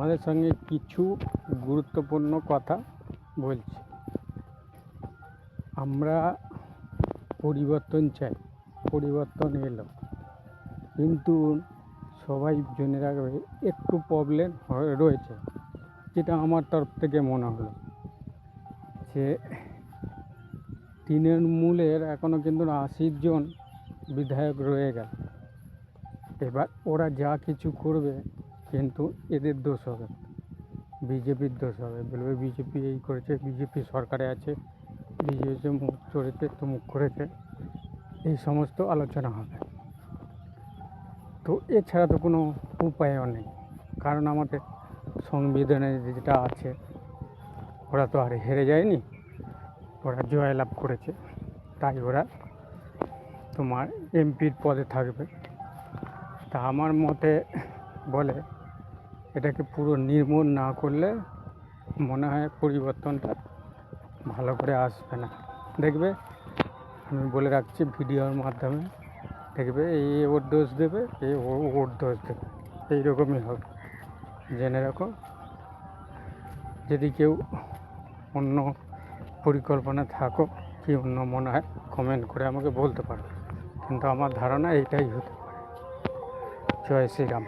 তোমাদের সঙ্গে কিছু গুরুত্বপূর্ণ কথা বলছি। আমরা পরিবর্তন চাই, পরিবর্তন এলো, কিন্তু সবাই জেনে রাখবে একটু প্রবলেম রয়েছে, যেটা আমার তরফ থেকে মনে হলো যে তৃণমূলের এখনও কিন্তু 80 জন বিধায়ক রয়ে গেল। এবার ওরা যা কিছু করবে কিন্তু এদের দোষ হবে, বিজেপির দোষ হবে, বলবে বিজেপি এই করেছে, বিজেপি সরকারে আছে, বিজেপি মুখ চড়েছে, মুখ করেছে, এই সমস্ত আলোচনা হবে। তো এছাড়া তো কোনো উপায়ও নেই, কারণ আমাদের সংবিধানে যেটা আছে, ওরা তো আর হেরে যায়নি, ওরা জয়লাভ করেছে, তাই ওরা তোমার এমপির পদে থাকবে। তা আমার মতে বলে এটাকে পুরো নির্মূল না করলে মনে হয় পরিবর্তনটা ভালো করে আসবে না। দেখবে, আমি বলে রাখছি ভিডিওর মাধ্যমে, দেখবে এই ওর দোষ দেবে, এই ওর দোষ দেবে, এইরকমই হবে। জেনে রাখো, যদি কেউ অন্য পরিকল্পনা থাকো কি অন্য মনে হয়, কমেন্ট করে আমাকে বলতে পারো, কিন্তু আমার ধারণা এইটাই হতে পারে। জয় শ্রীরাম।